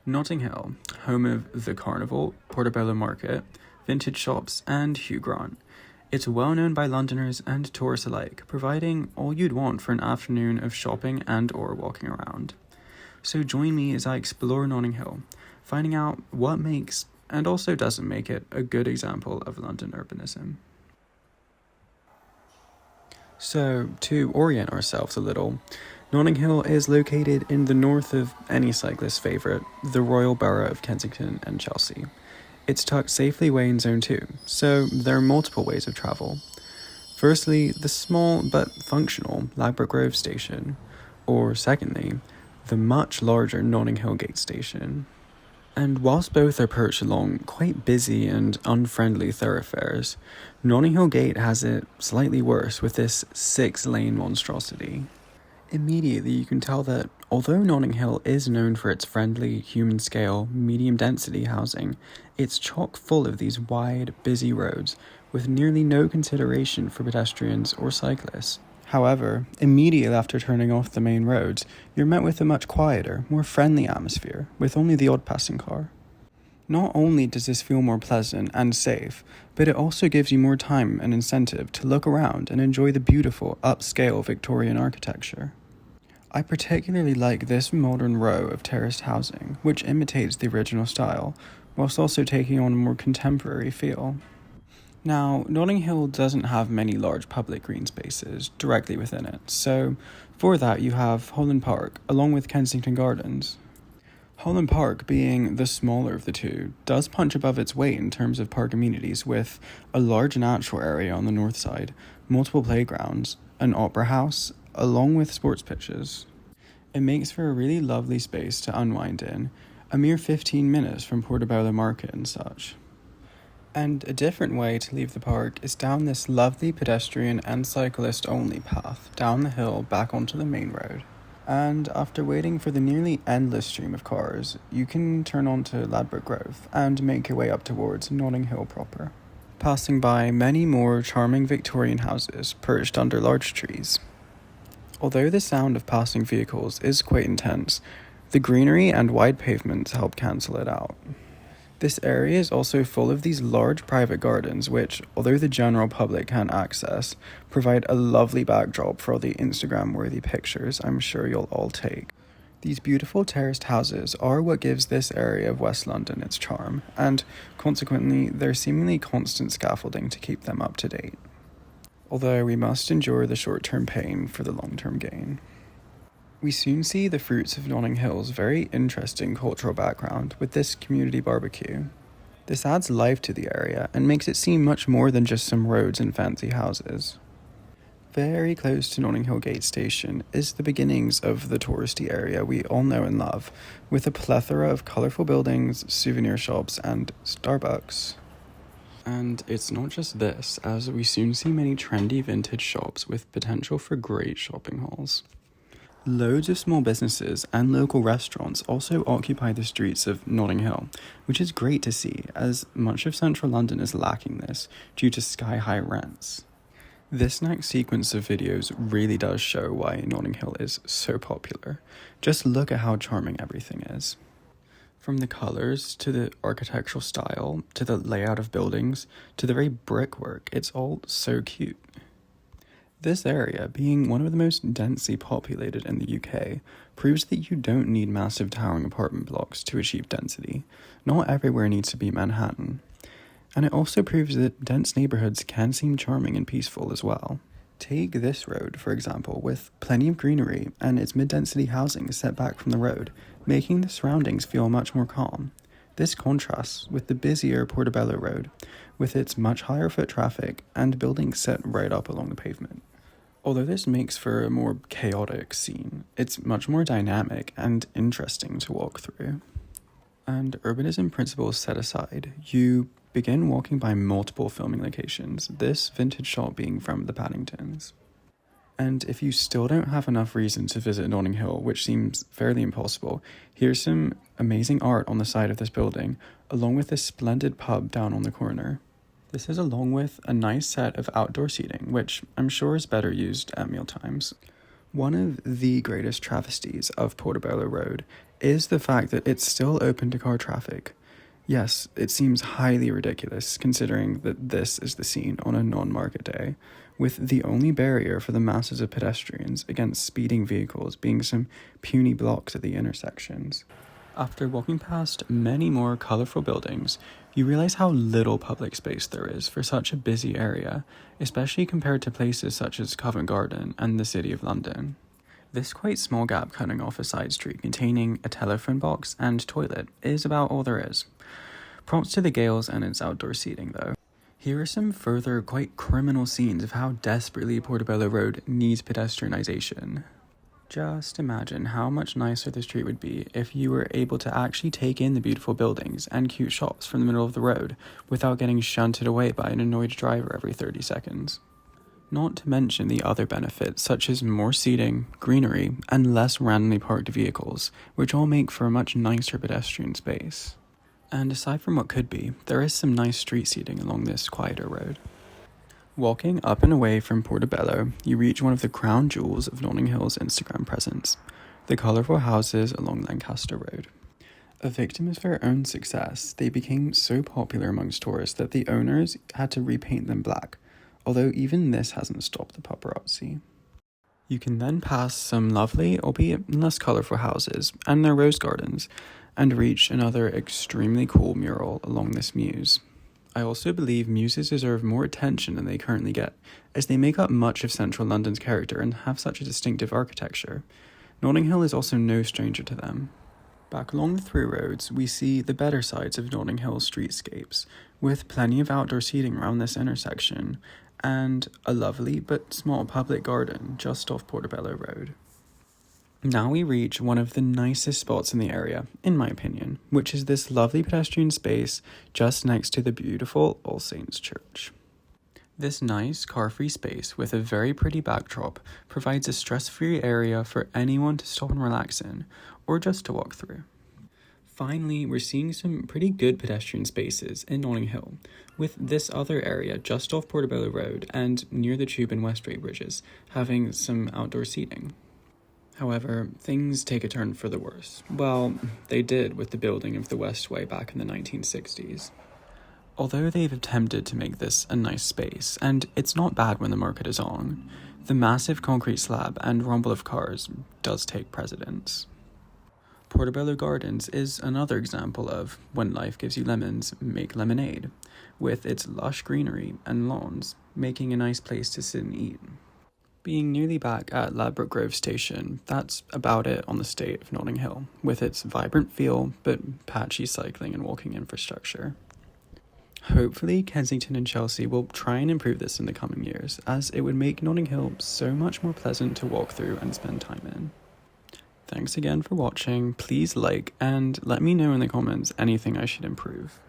Notting Hill, home of the Carnival, Portobello Market, vintage shops, and Hugh Grant. It's well known by Londoners and tourists alike, providing all you'd want for an afternoon of shopping and or walking around. So join me as I explore Notting Hill, finding out what makes and also doesn't make it a good example of London urbanism. So, to orient ourselves a little, Notting Hill is located in the north of any cyclist's favourite, the Royal Borough of Kensington and Chelsea. It's tucked safely away in Zone 2, so there are multiple ways of travel. Firstly, the small but functional Ladbroke Grove station, or secondly, the much larger Notting Hill Gate station. And whilst both are perched along quite busy and unfriendly thoroughfares, Notting Hill Gate has it slightly worse with this 6-lane monstrosity. Immediately you can tell that although Notting Hill is known for its friendly, human-scale, medium-density housing, it's chock full of these wide, busy roads with nearly no consideration for pedestrians or cyclists. However, immediately after turning off the main roads, you're met with a much quieter, more friendly atmosphere, with only the odd passing car. Not only does this feel more pleasant and safe, but it also gives you more time and incentive to look around and enjoy the beautiful, upscale Victorian architecture. I particularly like this modern row of terraced housing, which imitates the original style, whilst also taking on a more contemporary feel. Now, Notting Hill doesn't have many large public green spaces directly within it, so for that you have Holland Park, along with Kensington Gardens. Holland Park, being the smaller of the two, does punch above its weight in terms of park amenities with a large natural area on the north side, multiple playgrounds, an opera house, along with sports pitches. It makes for a really lovely space to unwind in, a mere 15 minutes from Portobello Market and such. And a different way to leave the park is down this lovely pedestrian and cyclist only path down the hill back onto the main road. And after waiting for the nearly endless stream of cars, you can turn onto Ladbroke Grove and make your way up towards Notting Hill proper, passing by many more charming Victorian houses perched under large trees. Although the sound of passing vehicles is quite intense, the greenery and wide pavements help cancel it out. This area is also full of these large private gardens which, although the general public can't access, provide a lovely backdrop for all the Instagram-worthy pictures I'm sure you'll all take. These beautiful terraced houses are what gives this area of West London its charm, and consequently there's seemingly constant scaffolding to keep them up to date. Although we must endure the short-term pain for the long-term gain. We soon see the fruits of Notting Hill's very interesting cultural background with this community barbecue. This adds life to the area and makes it seem much more than just some roads and fancy houses. Very close to Notting Hill Gate Station is the beginnings of the touristy area we all know and love, with a plethora of colourful buildings, souvenir shops, and Starbucks. And it's not just this, as we soon see many trendy vintage shops with potential for great shopping hauls. Loads of small businesses and local restaurants also occupy the streets of Notting Hill, which is great to see, as much of central London is lacking this due to sky-high rents. This next sequence of videos really does show why Notting Hill is so popular. Just look at how charming everything is. From the colours, to the architectural style, to the layout of buildings, to the very brickwork, it's all so cute. This area, being one of the most densely populated in the UK, proves that you don't need massive towering apartment blocks to achieve density. Not everywhere needs to be Manhattan. And it also proves that dense neighbourhoods can seem charming and peaceful as well. Take this road, for example, with plenty of greenery and its mid-density housing set back from the road, making the surroundings feel much more calm. This contrasts with the busier Portobello Road, with its much higher foot traffic and buildings set right up along the pavement. Although this makes for a more chaotic scene, it's much more dynamic and interesting to walk through. And urbanism principles set aside, you begin walking by multiple filming locations, this vintage shot being from the Paddingtons. And if you still don't have enough reason to visit Notting Hill, which seems fairly impossible, here's some amazing art on the side of this building, along with this splendid pub down on the corner. This is along with a nice set of outdoor seating, which I'm sure is better used at mealtimes. One of the greatest travesties of Portobello Road is the fact that it's still open to car traffic. Yes, it seems highly ridiculous considering that this is the scene on a non-market day, with the only barrier for the masses of pedestrians against speeding vehicles being some puny blocks at the intersections. After walking past many more colourful buildings, you realise how little public space there is for such a busy area, especially compared to places such as Covent Garden and the City of London. This quite small gap cutting off a side street containing a telephone box and toilet is about all there is. Props to the Gales and its outdoor seating though. Here are some further quite criminal scenes of how desperately Portobello Road needs pedestrianisation. Just imagine how much nicer the street would be if you were able to actually take in the beautiful buildings and cute shops from the middle of the road without getting shunted away by an annoyed driver every 30 seconds. Not to mention the other benefits such as more seating, greenery, and less randomly parked vehicles, which all make for a much nicer pedestrian space. And aside from what could be, there is some nice street seating along this quieter road. Walking up and away from Portobello, you reach one of the crown jewels of Notting Hill's Instagram presence, the colourful houses along Lancaster Road. A victim of their own success, they became so popular amongst tourists that the owners had to repaint them black, although even this hasn't stopped the paparazzi. You can then pass some lovely, albeit less colourful houses and their rose gardens, and reach another extremely cool mural along this muse. I also believe muses deserve more attention than they currently get, as they make up much of central London's character and have such a distinctive architecture. Notting Hill is also no stranger to them. Back along the through roads, we see the better sides of Notting Hill's streetscapes, with plenty of outdoor seating around this intersection, and a lovely but small public garden just off Portobello Road. Now we reach one of the nicest spots in the area, in my opinion, which is this lovely pedestrian space just next to the beautiful All Saints Church. This nice car-free space with a very pretty backdrop provides a stress-free area for anyone to stop and relax in, or just to walk through. Finally, we're seeing some pretty good pedestrian spaces in Notting Hill, with this other area just off Portobello Road and near the Tube and Westway bridges having some outdoor seating. However, things take a turn for the worse. Well, they did with the building of the Westway back in the 1960s. Although they've attempted to make this a nice space, and it's not bad when the market is on, the massive concrete slab and rumble of cars does take precedence. Portobello Gardens is another example of when life gives you lemons, make lemonade, with its lush greenery and lawns, making a nice place to sit and eat. Being nearly back at Ladbroke Grove Station, that's about it on the state of Notting Hill, with its vibrant feel but patchy cycling and walking infrastructure. Hopefully, Kensington and Chelsea will try and improve this in the coming years, as it would make Notting Hill so much more pleasant to walk through and spend time in. Thanks again for watching, please like and let me know in the comments anything I should improve.